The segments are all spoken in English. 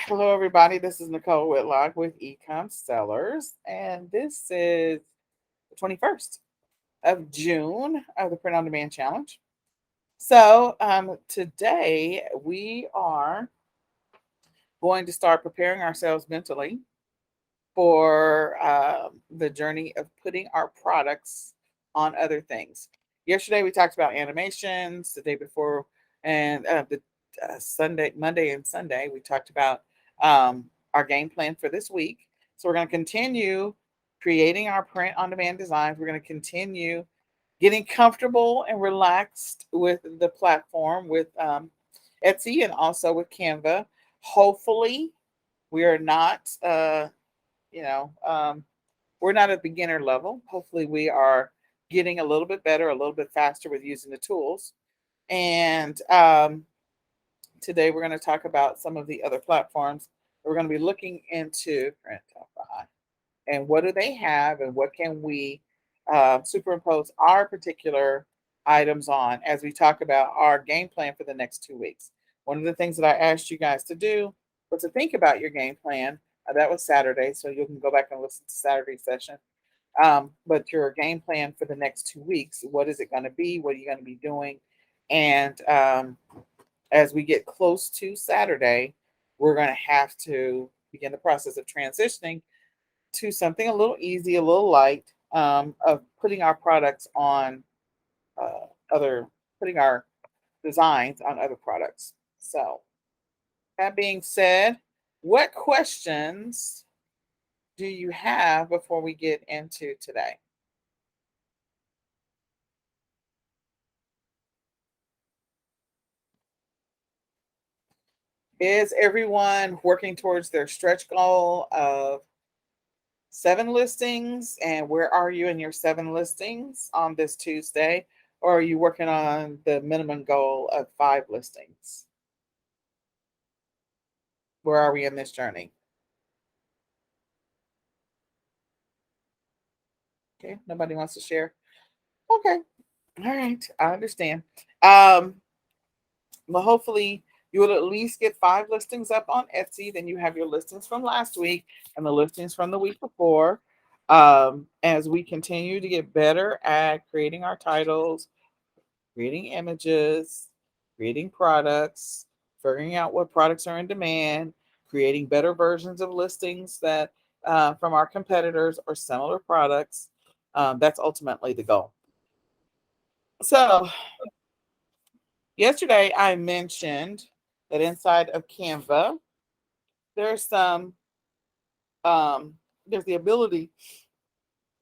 Hello, everybody. This is Nicole Whitlock with eCom Sellers, and this is the 21st of June of the Print on Demand Challenge. So, today we are going to start preparing ourselves mentally for the journey of putting our products on other things. Yesterday, we talked about animations. The day before, and the Monday and Sunday, we talked about our game plan for this week. So, we're going to continue creating our print on demand designs. We're going to continue getting comfortable and relaxed with the platform with Etsy and also with Canva. Hopefully, we are not. You know, we're not at beginner level. Hopefully, we are getting a little bit better, a little bit faster with using the tools. And today, we're going to talk about some of the other platforms. We're going to be looking into Printify and what do they have, and what can we superimpose our particular items on as we talk about our game plan for the next 2 weeks. One of the things that I asked you guys to do was to think about your game plan. That was Saturday, so you can go back and listen to Saturday session. But your game plan for the next 2 weeks, what is it going to be? What are you going to be doing? And as we get close to Saturday, we're going to have to begin the process of transitioning to something a little easy, a little light, of putting our products on other, putting our designs on other products. So, that being said, what questions do you have before we get into today? Is everyone working towards their stretch goal of 7 listings? And where are you in your 7 listings on this Tuesday? Or are you working on the minimum goal of 5 listings? Where are we in this journey? Okay, nobody wants to share. Okay, all right, I understand. Um, well, hopefully you will at least get 5 listings up on Etsy. Then you have your listings from last week and the listings from the week before. As we continue to get better at creating our titles, creating images, creating products, figuring out what products are in demand, creating better versions of listings that from our competitors or similar products. That's ultimately the goal. So, yesterday I mentioned that inside of Canva, there's some there's the ability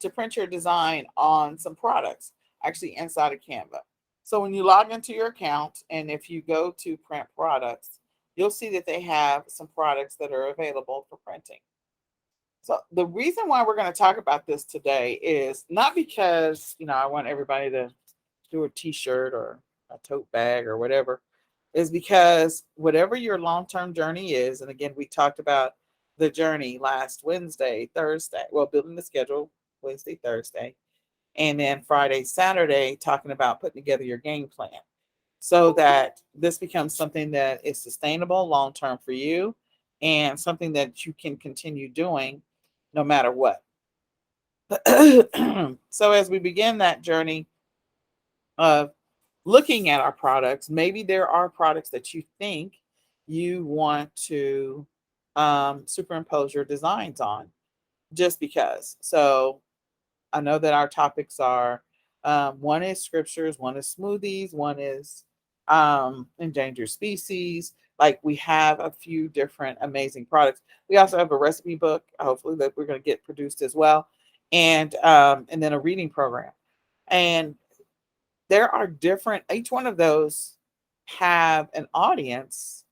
to print your design on some products actually inside of Canva. So when you log into your account and if you go to print products, you'll see that they have some products that are available for printing. So the reason why we're going to talk about this today is not because, I want everybody to do a t-shirt or a tote bag or whatever, is because whatever your long-term journey is, and again, we talked about the journey last Wednesday, Thursday, well, building the schedule Wednesday, Thursday, and then Friday, Saturday, talking about putting together your game plan so that this becomes something that is sustainable long term for you and something that you can continue doing no matter what. So, as we begin that journey of looking at our products, maybe there are products that you think you want to superimpose your designs on just because. So, I know that our topics are one is scriptures, one is smoothies, one is endangered species. Like we have a few different amazing products. We also have a recipe book, hopefully that we're going to get produced as well, and then a reading program. And there are different. Each one of those have an audience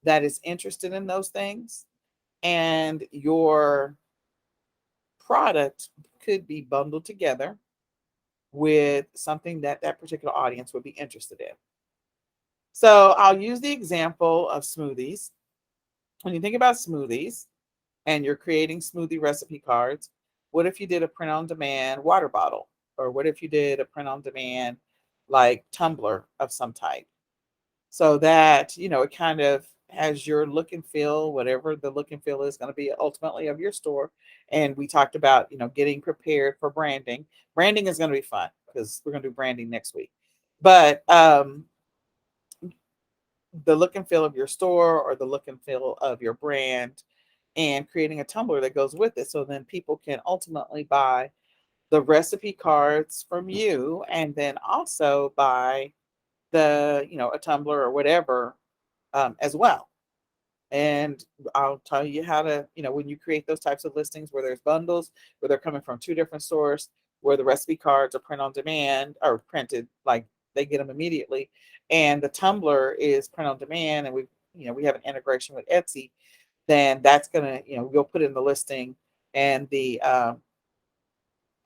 that is interested in those things, and your product could be bundled together with something that that particular audience would be interested in. So I'll use the example of smoothies. When you think about smoothies and you're creating smoothie recipe cards, what if you did a print on demand water bottle? Or what if you did a print on demand like tumbler of some type? So that, it kind of has your look and feel, whatever the look and feel is going to be ultimately of your store. And we talked about, getting prepared for branding. Branding is going to be fun because we're going to do branding next week. But the look and feel of your store or the look and feel of your brand, and creating a tumbler that goes with it. So then people can ultimately buy the recipe cards from you, and then also buy a tumbler or whatever, as well. And I'll tell you how to, when you create those types of listings where there's bundles, where they're coming from two different stores, where the recipe cards are print on demand or printed, like they get them immediately. And the tumbler is print on demand. And we have an integration with Etsy. Then that's going to, we'll put in the listing and the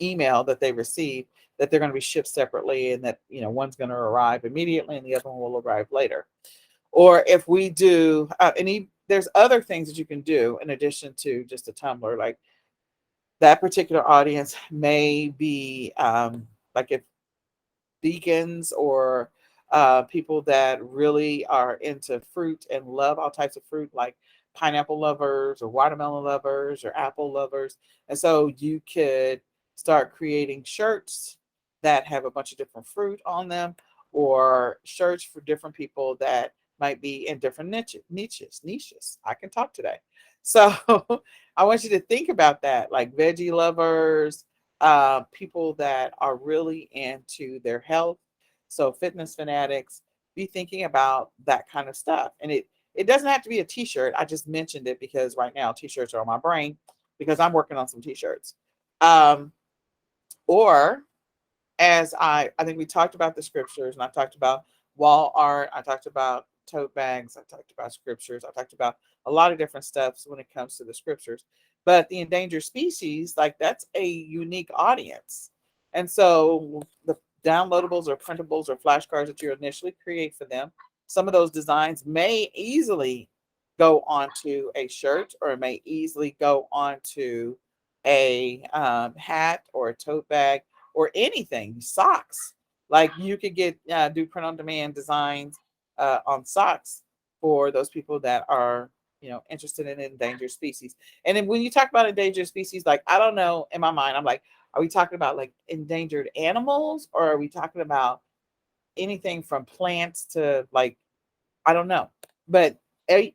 email that they receive, that they're going to be shipped separately, and that, one's going to arrive immediately and the other one will arrive later. Or if we do, there's other things that you can do in addition to just a tumbler. Like that particular audience may be, like if vegans or people that really are into fruit and love all types of fruit, like pineapple lovers or watermelon lovers or apple lovers. And so you could start creating shirts that have a bunch of different fruit on them, or shirts for different people that might be in different niches. I can talk today. So I want you to think about that, like veggie lovers, people that are really into their health. So fitness fanatics, be thinking about that kind of stuff. And it doesn't have to be a t-shirt. I just mentioned it because right now t-shirts are on my brain because I'm working on some t-shirts. Or as I think we talked about the scriptures, and I talked about wall art, I talked about tote bags, I talked about scriptures, I talked about a lot of different stuff when it comes to the scriptures. But the endangered species, like that's a unique audience. And so the downloadables or printables or flashcards that you initially create for them, some of those designs may easily go onto a shirt, or it may easily go onto a hat or a tote bag or anything, socks. Like you could do print on demand designs on socks for those people that are, interested in endangered species. And then when you talk about endangered species, like I don't know, in my mind, I'm like, are we talking about like endangered animals, or are we talking about anything from plants to, like, I don't know. But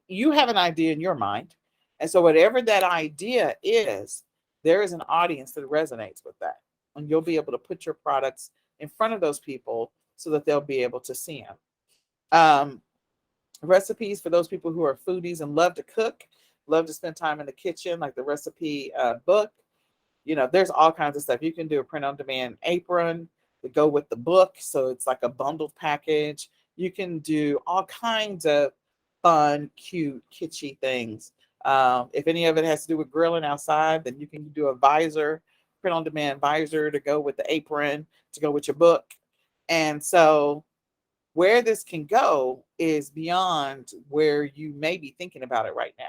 you have an idea in your mind. And so whatever that idea is, there is an audience that resonates with that. And you'll be able to put your products in front of those people so that they'll be able to see them. Recipes for those people who are foodies and love to cook, love to spend time in the kitchen, like the recipe book. There's all kinds of stuff. You can do a print on demand apron to go with the book. So it's like a bundled package. You can do all kinds of fun, cute, kitschy things. If any of it has to do with grilling outside, then you can do a visor, print on demand visor to go with the apron, to go with your book. And so where this can go is beyond where you may be thinking about it right now.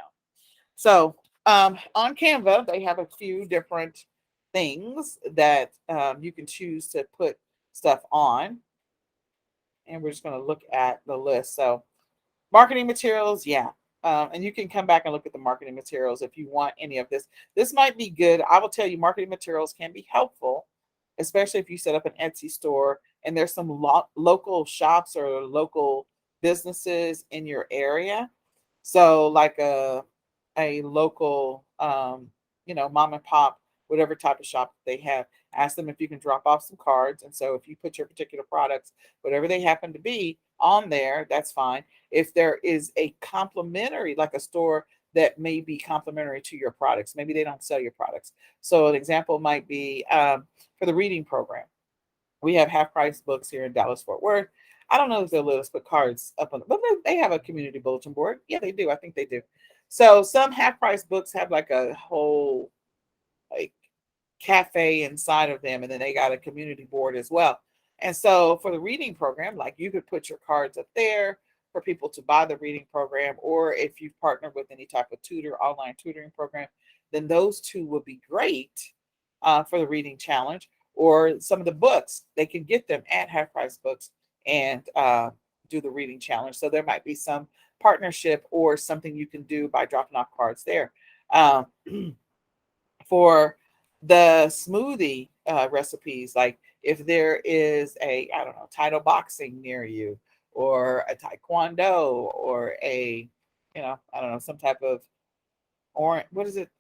So on Canva, they have a few different things that you can choose to put stuff on. And we're just going to look at the list. So marketing materials, yeah. And you can come back and look at the marketing materials if you want any of this. This might be good. I will tell you, marketing materials can be helpful, especially if you set up an Etsy store and there's some local shops or local businesses in your area. So like a local, mom and pop, whatever type of shop they have, ask them if you can drop off some cards. And so if you put your particular products, whatever they happen to be, on there, that's fine. If there is a complimentary, like a store that may be complimentary to your products, maybe they don't sell your products. So an example might be for the reading program. We have half price books here in Dallas Fort Worth. I don't know if they'll let us put cards up on, but they have a community bulletin board. Yeah, they do. I think they do. So some half price books have like a whole like cafe inside of them, and then they got a community board as well. And so for the reading program, like you could put your cards up there for people to buy the reading program, or if you've partnered with any type of online tutoring program, then those two would be great for the reading challenge. Or some of the books, they can get them at half price books and do the reading challenge. So there might be some partnership or something you can do by dropping off cards there. Um, for the smoothie recipes, like if there is a, I don't know, title boxing near you, or a taekwondo, or a, I don't know, some type of orange, what is it?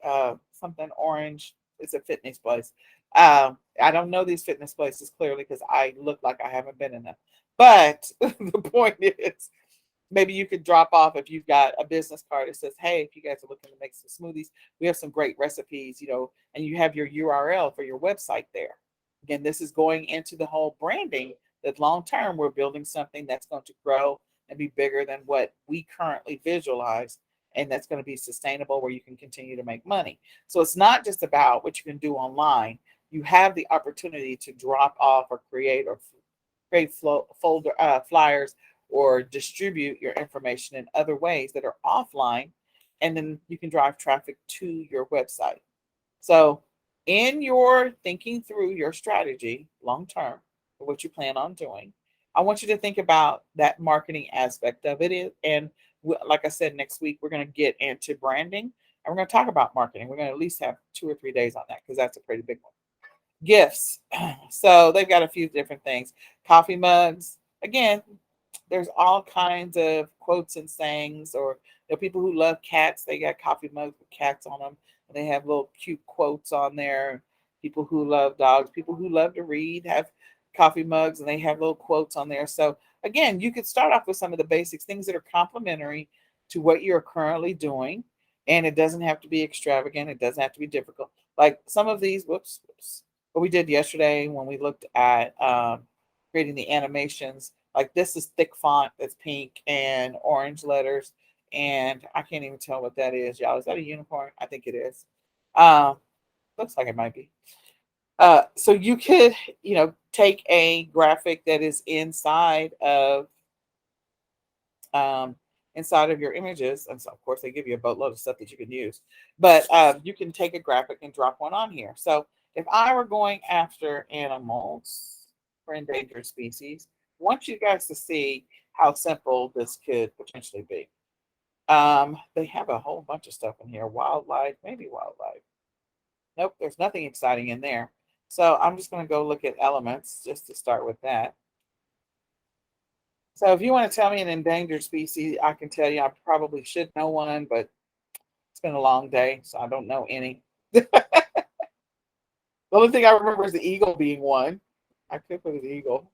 Something orange. It's a fitness place. I don't know these fitness places clearly because I look like I haven't been in them. But the point is, maybe you could drop off if you've got a business card that says, hey, if you guys are looking to make some smoothies, we have some great recipes, and you have your URL for your website there. Again, this is going into the whole branding that long term we're building something that's going to grow and be bigger than what we currently visualize, and that's going to be sustainable where you can continue to make money. So it's not just about what you can do online. You have the opportunity to drop off or create folder flyers or distribute your information in other ways that are offline, and then you can drive traffic to your website. So in your thinking through your strategy long term for what you plan on doing, I want you to think about that marketing aspect of it. And like I said, next week we're going to get into branding, and we're going to talk about marketing. We're going to at least have 2 or 3 days on that because that's a pretty big one. Gifts. So they've got a few different things. Coffee mugs. Again, there's all kinds of quotes and sayings, or people who love cats, they got coffee mugs with cats on them, and they have little cute quotes on there. People who love dogs, people who love to read have coffee mugs and they have little quotes on there. So again, you could start off with some of the basics, things that are complementary to what you're currently doing, and it doesn't have to be extravagant, it doesn't have to be difficult. Like some of these, whoops, what we did yesterday when we looked at creating the animations, like this is thick font that's pink and orange letters, and I can't even tell what that is, y'all. Is that a unicorn? I think it is. Um, looks like it might be. So you could, take a graphic that is um, inside of your images, and so of course they give you a boatload of stuff that you can use. But you can take a graphic and drop one on here. So if I were going after animals for endangered species, I want you guys to see how simple this could potentially be. They have a whole bunch of stuff in here. Wildlife, maybe wildlife. Nope, there's nothing exciting in there. So I'm just going to go look at elements just to start with that. So if you want to tell me an endangered species, I can tell you I probably should know one, but it's been a long day, so I don't know any. The only thing I remember is the eagle being one. I could put an eagle.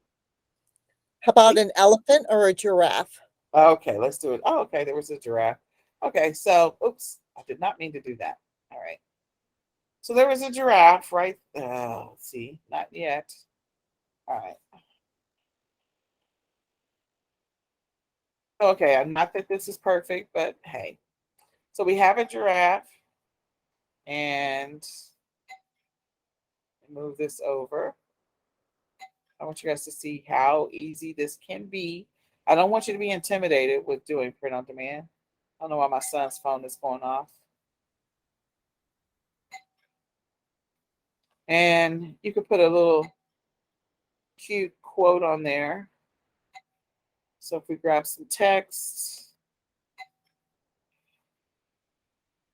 How about an elephant or a giraffe? Okay, let's do it. Oh, okay, there was a giraffe. Okay, so, oops, I did not mean to do that. All right. So there was a giraffe, right? Let's see, not yet. All right. Okay, not that this is perfect, but hey. So we have a giraffe, and move this over. I want you guys to see how easy this can be. I don't want you to be intimidated with doing print on demand. I don't know why my son's phone is going off. And you could put a little cute quote on there. So if we grab some text,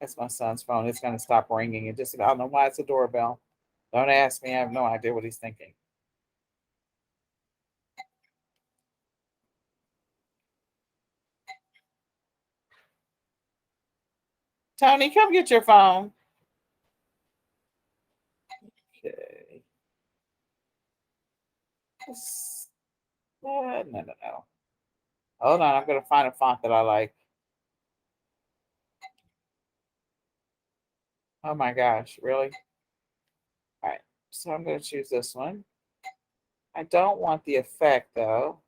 that's my son's phone. It's going to stop ringing. I don't know why it's a doorbell. Don't ask me. I have no idea what he's thinking. Tony, come get your phone. Okay. No. Hold on. I'm going to find a font that I like. Oh my gosh. Really? All right. So I'm going to choose this one. I don't want the effect though.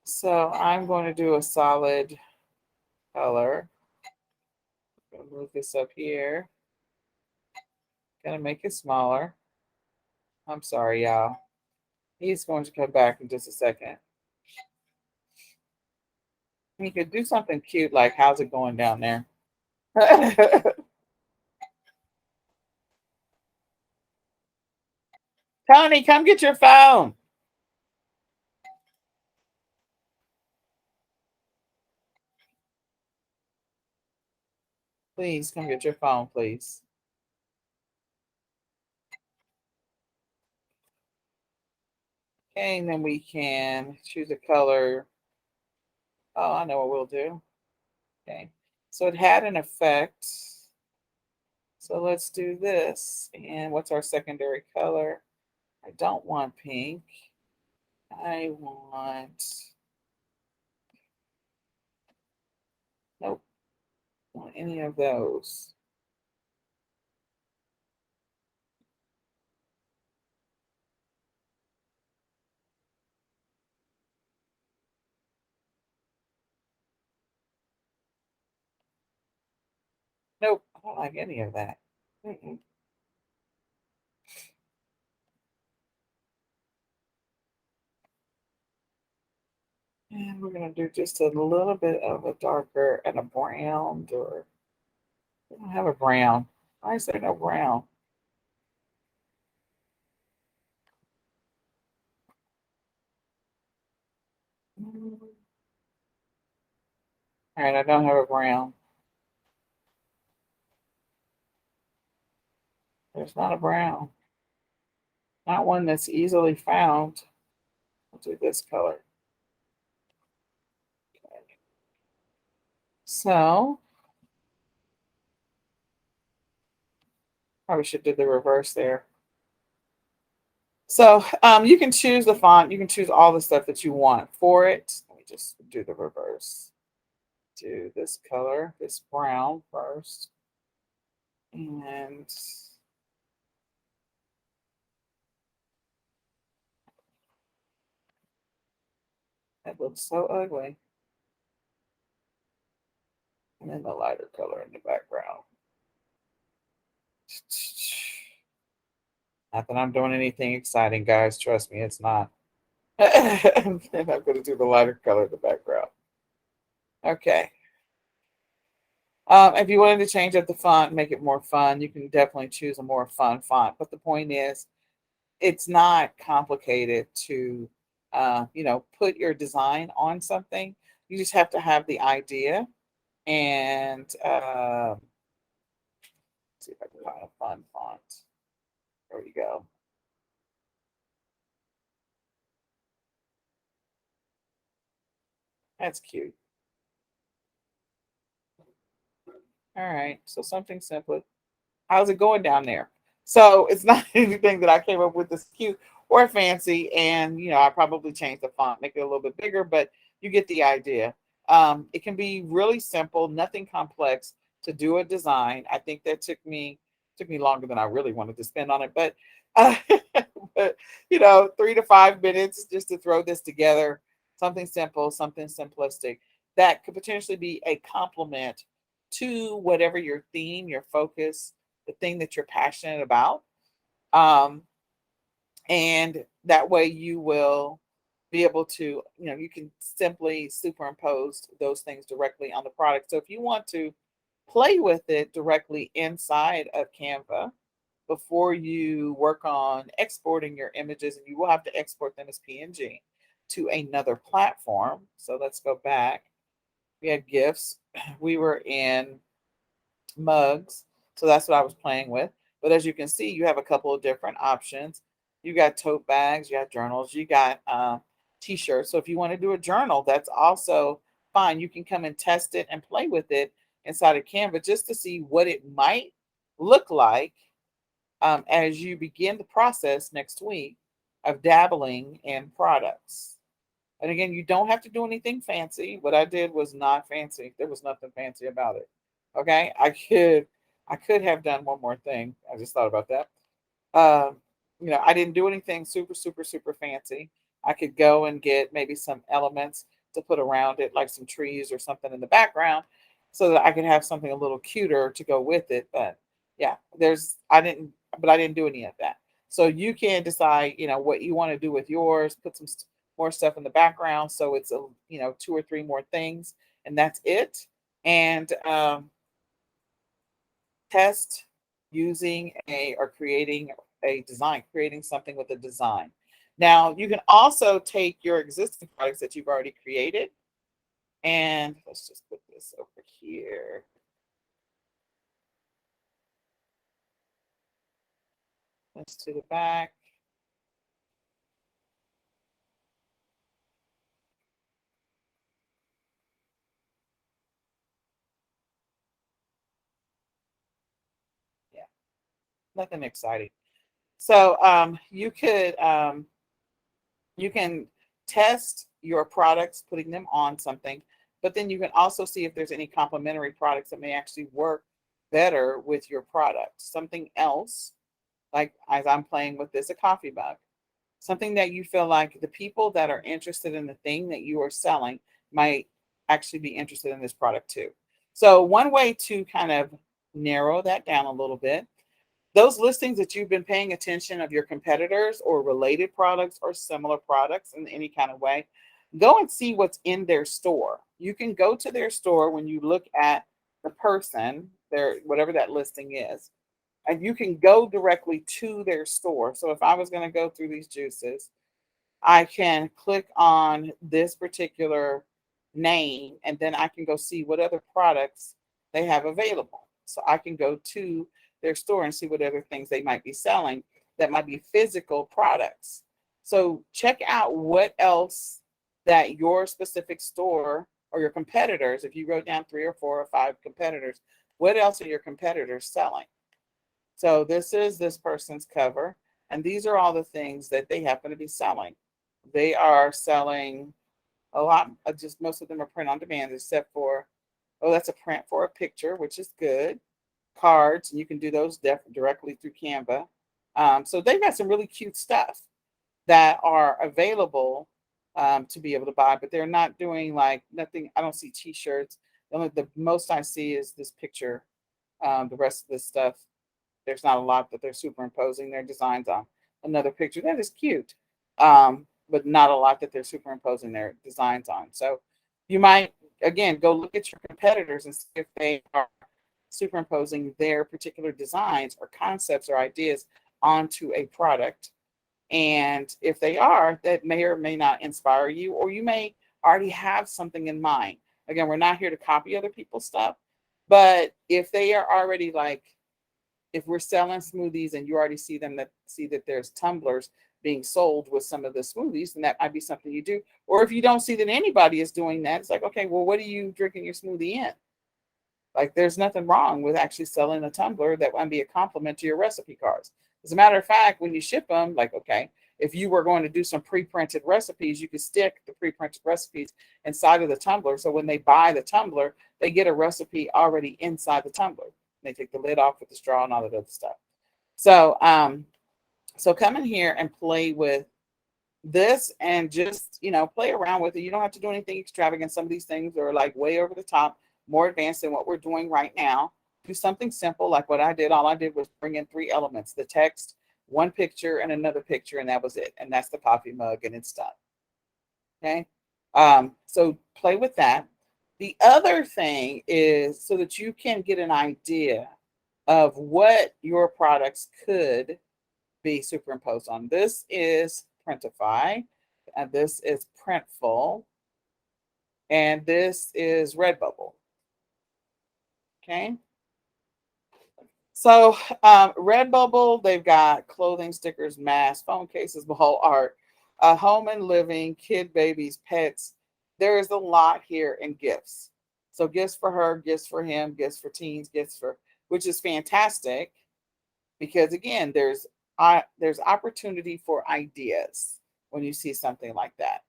So I'm going to do a solid color. Gonna move this up here. Gonna make it smaller. I'm sorry, y'all. He's going to come back in just a second. He could do something cute like, how's it going down there? Tony, come get your phone. Please come get your phone, please. Okay, and then we can choose a color. Oh, I know what we'll do. Okay, so it had an effect. So let's do this. And what's our secondary color? I don't want pink. I want, nope, don't want any of those. Nope, I don't like any of that. Mm-mm. And we're going to do just a little bit of a darker and a brown, or we don't have a brown. Why is there no brown? All right, I don't have a brown. There's not a brown. Not one that's easily found. I'll do this color. Okay. So, probably should do the reverse there. So you can choose the font. You can choose all the stuff that you want for it. Let me just do the reverse. Do this color, this brown first. And that looks so ugly. And then the lighter color in the background. Not that I'm doing anything exciting, guys. Trust me, it's not. And I'm going to do the lighter color in the background. Okay. If you wanted to change up the font, make it more fun, you can definitely choose a more fun font. But the point is, it's not complicated to, put your design on something. You just have to have the idea. And see if I can find a fun font. There we go. That's cute. All right. So something simple. How's it going down there? So it's not anything that I came up with that's cute or fancy. And, I probably changed the font, make it a little bit bigger, but you get the idea. It can be really simple, nothing complex to do a design. I think that took me longer than I really wanted to spend on it, but, uh, but 3 to 5 minutes just to throw this together. Something simple, something simplistic that could potentially be a complement to whatever your theme, your focus, the thing that you're passionate about. Um, and that way you will be able to, you can simply superimpose those things directly on the product. So if you want to play with it directly inside of Canva before you work on exporting your images, and you will have to export them as PNG to another platform. So let's go back. We had gifts. We were in mugs. So that's what I was playing with. But as you can see, you have a couple of different options. You got tote bags, you got journals, you got t-shirts. So if you want to do a journal, that's also fine. You can come and test it and play with it inside of Canva just to see what it might look like as you begin the process next week of dabbling in products. And again, you don't have to do anything fancy. What I did was not fancy. There was nothing fancy about it. Okay. I could have done one more thing. I just thought about that. Um, I didn't do anything super, super, super fancy. I could go and get maybe some elements to put around it, like some trees or something in the background, so that I could have something a little cuter to go with it. But yeah, I didn't do any of that. So you can decide, what you want to do with yours, put some more stuff in the background. So it's two or three more things, and that's it. And test using or creating a design, creating something with a design. Now, you can also take your existing products that you've already created, and let's just put this over here. This to the back. Yeah, nothing exciting. So you can test your products, putting them on something, but then you can also see if there's any complementary products that may actually work better with your product. Something else, like as I'm playing with this, a coffee mug, something that you feel like the people that are interested in the thing that you are selling might actually be interested in this product too. So one way to kind of narrow that down a little bit, those listings that you've been paying attention of your competitors or related products or similar products in any kind of way, go and see what's in their store. You can go to their store when you look at the person, their whatever that listing is, and you can go directly to their store. So if I was going to go through these juices, I can click on this particular name and then I can go see what other products they have available. So I can go to their store and see what other things they might be selling that might be physical products. So check out what else that your specific store or your competitors, if you wrote down 3 or 4 or 5 competitors, what else are your competitors selling? So this is this person's cover, and these are all the things that they happen to be selling. They are selling a lot, just most of them are print on demand, except for, oh, that's a print for a picture, which is good. Cards, and you can do those directly through Canva. So they've got some really cute stuff that are available to be able to buy, but they're not doing like nothing. I don't see T-shirts. The most I see is this picture. The rest of this stuff, there's not a lot that they're superimposing their designs on. Another picture that is cute, but not a lot that they're superimposing their designs on. So you might, again, go look at your competitors and see if they are superimposing their particular designs or concepts or ideas onto a product. And if they are, that may or may not inspire you, or you may already have something in mind. Again, we're not here to copy other people's stuff, but if they are already like, if we're selling smoothies and you already see that there's tumblers being sold with some of the smoothies, then that might be something you do. Or if you don't see that anybody is doing that, it's like, okay, well, what are you drinking your smoothie in? Like, there's nothing wrong with actually selling a tumbler that might be a compliment to your recipe cards. As a matter of fact, when you ship them, like, okay, if you were going to do some pre-printed recipes, you could stick the pre-printed recipes inside of the tumbler. So when they buy the tumbler, they get a recipe already inside the tumbler. They take the lid off with the straw and all that other stuff. So, so come in here and play with this and just, play around with it. You don't have to do anything extravagant. Some of these things are like way over the top, more advanced than what we're doing right now. Do something simple like what I did. All I did was bring in 3 elements: the text, one picture, and another picture, and that was it. And that's the coffee mug, and it's done. Okay. So play with that. The other thing is so that you can get an idea of what your products could be superimposed on. This is Printify, and this is Printful, and this is Redbubble. Okay. So Redbubble, they've got clothing, stickers, masks, phone cases, wall art, home and living, kid, babies, pets. There is a lot here in gifts. So gifts for her, gifts for him, gifts for teens, gifts for, which is fantastic because again, there's opportunity for ideas when you see something like that.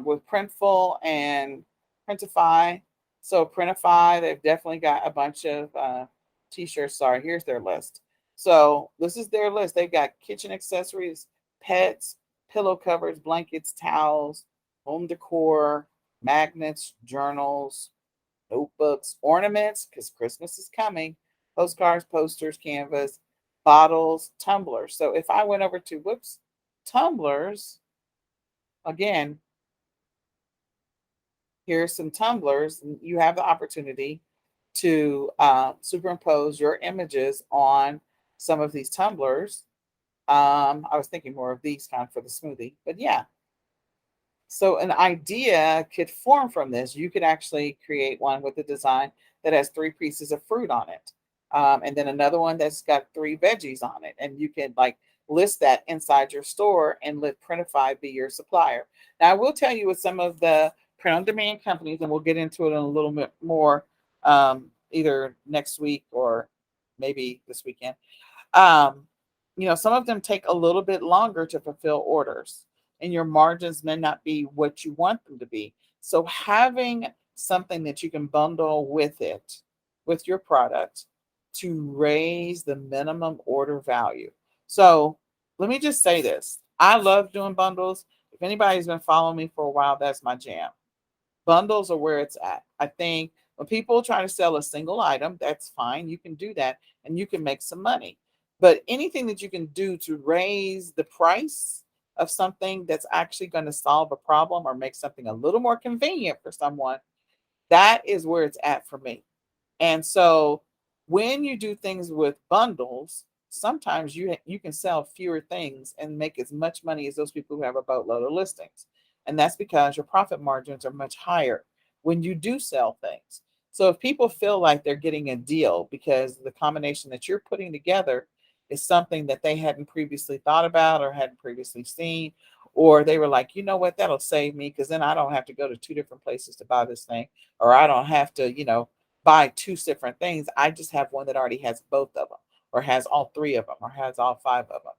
With Printful and Printify. So Printify, they've definitely got a bunch of t-shirts. Sorry, here's their list. So this is their list. They've got kitchen accessories, pets, pillow covers, blankets, towels, home decor, magnets, journals, notebooks, ornaments, because Christmas is coming, postcards, posters, canvas, bottles, tumblers. So if I went over to, tumblers, again, here's some tumblers. You have the opportunity to superimpose your images on some of these tumblers. I was thinking more of these kind for the smoothie, but yeah. So an idea could form from this. You could actually create one with a design that has 3 pieces of fruit on it. And then another one that's got 3 veggies on it, and you can like list that inside your store and let Printify be your supplier. Now, I will tell you with some of the print on demand companies, and we'll get into it in a little bit more either next week or maybe this weekend. Um, some of them take a little bit longer to fulfill orders, and your margins may not be what you want them to be. So, having something that you can bundle with it, with your product, to raise the minimum order value. So, let me just say this: I love doing bundles. If anybody's been following me for a while, that's my jam. Bundles are where it's at. I think when people try to sell a single item, that's fine. You can do that and you can make some money. But anything that you can do to raise the price of something that's actually going to solve a problem or make something a little more convenient for someone, that is where it's at for me. And so when you do things with bundles, sometimes you can sell fewer things and make as much money as those people who have a boatload of listings. And that's because your profit margins are much higher when you do sell things. So if people feel like they're getting a deal because the combination that you're putting together is something that they hadn't previously thought about or hadn't previously seen, or they were like, you know what, that'll save me because then I don't have to go to 2 different places to buy this thing, or I don't have to, buy 2 different things. I just have one that already has both of them, or has all 3 of them, or has all 5 of them.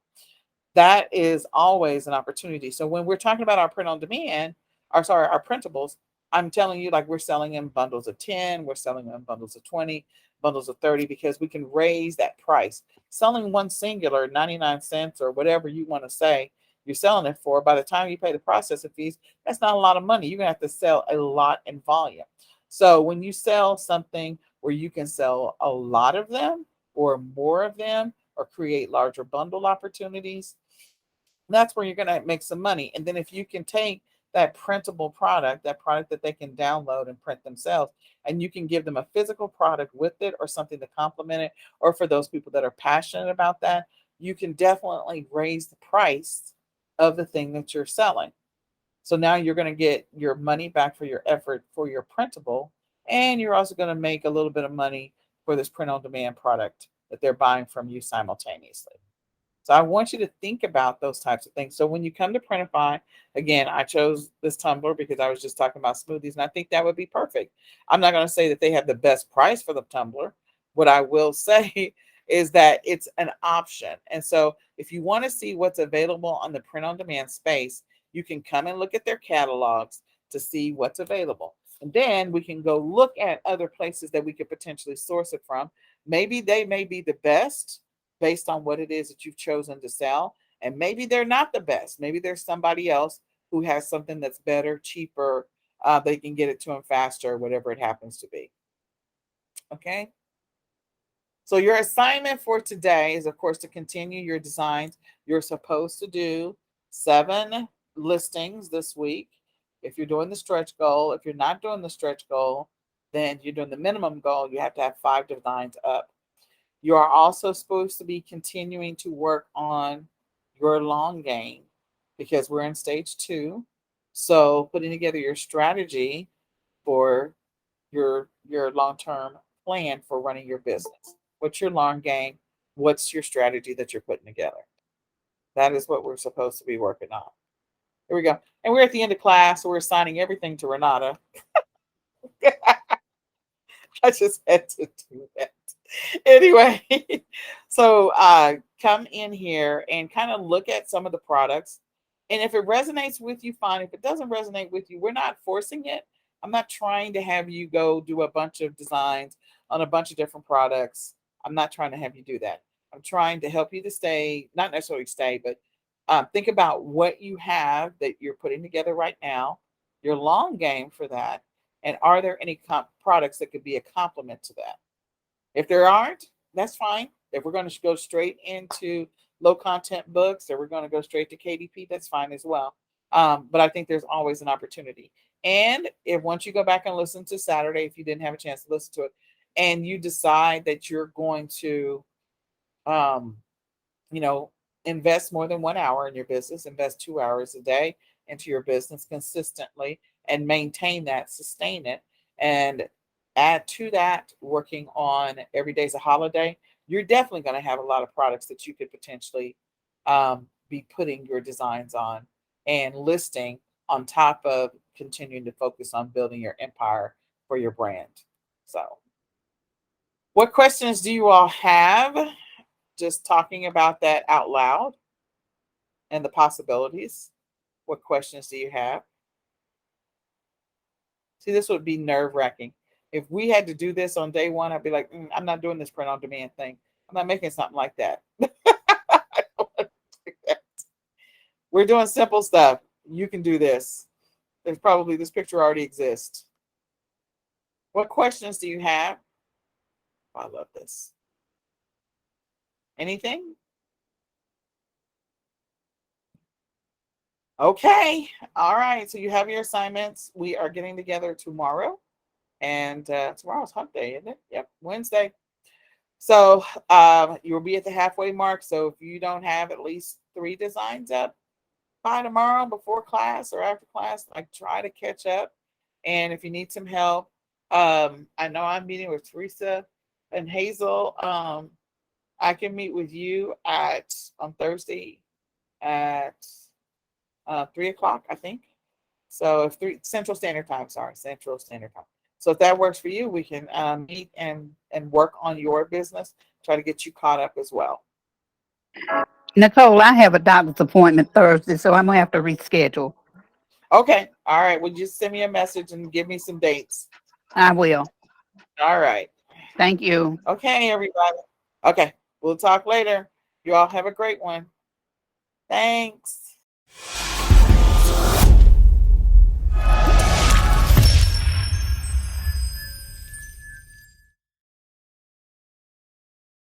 That is always an opportunity. So when we're talking about our print on demand, our printables, I'm telling you, like we're selling in bundles of 10, we're selling in bundles of 20, bundles of 30, because we can raise that price. Selling one singular 99 cents or whatever you want to say you're selling it for, by the time you pay the processing fees, that's not a lot of money. You're going to have to sell a lot in volume. So when you sell something where you can sell a lot of them or more of them or create larger bundle opportunities, that's where you're going to make some money. And then if you can take that printable product, that product that they can download and print themselves, and you can give them a physical product with it or something to complement it, or for those people that are passionate about that, you can definitely raise the price of the thing that you're selling. So now you're going to get your money back for your effort for your printable, and you're also going to make a little bit of money for this print on demand product that they're buying from you simultaneously. So I want you to think about those types of things. So when you come to Printify, again, I chose this tumbler because I was just talking about smoothies, and I think that would be perfect. I'm not going to say that they have the best price for the tumbler. What I will say is that it's an option. And so if you want to see what's available on the print on demand space, you can come and look at their catalogs to see what's available. And then we can go look at other places that we could potentially source it from. Maybe they may be the best based on what it is that you've chosen to sell. And maybe they're not the best. Maybe there's somebody else who has something that's better, cheaper. They can get it to them faster, whatever it happens to be. Okay. So your assignment for today is, of course, to continue your designs. You're supposed to do 7 listings this week. If you're doing the stretch goal, if you're not doing the stretch goal, then you're doing the minimum goal. You have to have 5 designs up. You are also supposed to be continuing to work on your long game because we're in stage 2. So putting together your strategy for your long-term plan for running your business. What's your long game? What's your strategy that you're putting together? That is what we're supposed to be working on. Here we go. And we're at the end of class, so we're assigning everything to Renata. I just had to do that. Anyway, so come in here and kind of look at some of the products. And if it resonates with you, fine. If it doesn't resonate with you, we're not forcing it. I'm not trying to have you go do a bunch of designs on a bunch of different products. I'm not trying to have you do that. I'm trying to help you to stay, not necessarily stay, but think about what you have that you're putting together right now, your long game for that, and are there any products that could be a complement to that? If there aren't, that's fine. If we're going to go straight into low content books or we're going to go straight to KDP, that's fine as well. But I think there's always an opportunity. And if once you go back and listen to Saturday, if you didn't have a chance to listen to it, and you decide that you're going to, um, you know, invest more than 1 hour in your business, invest 2 hours a day into your business consistently and maintain that, sustain it. And Add to that, working on every day's a holiday, you're definitely going to have a lot of products that you could potentially be putting your designs on and listing on top of continuing to focus on building your empire for your brand. So, what questions do you all have? Just talking about that out loud and the possibilities. What questions do you have? See, this would be nerve wracking. If we had to do this on day one, I'd be like, I'm not doing this print on demand thing. I'm not making something like that. We're doing simple stuff. You can do this. There's probably this picture already exists. What questions do you have? Oh, I love this. Anything? Okay. All right. So you have your assignments. We are getting together tomorrow. And tomorrow's hump day, isn't it? Yep, Wednesday. So you'll be at the halfway mark. So if you don't have at least 3 designs up by tomorrow before class or after class, like try to catch up. And if you need some help, I know I'm meeting with Teresa and Hazel. I can meet with you at on Thursday at 3 o'clock, I think. So if 3 Central Standard Time, sorry, Central Standard Time. So if that works for you, we can meet and work on your business. Try to get you caught up as well. Nicole, I have a doctor's appointment Thursday, so I'm gonna have to reschedule. Okay. All right. Well, just send me a message and give me some dates. I will. All right. Thank you. Okay, everybody. Okay. We'll talk later. You all have a great one. Thanks.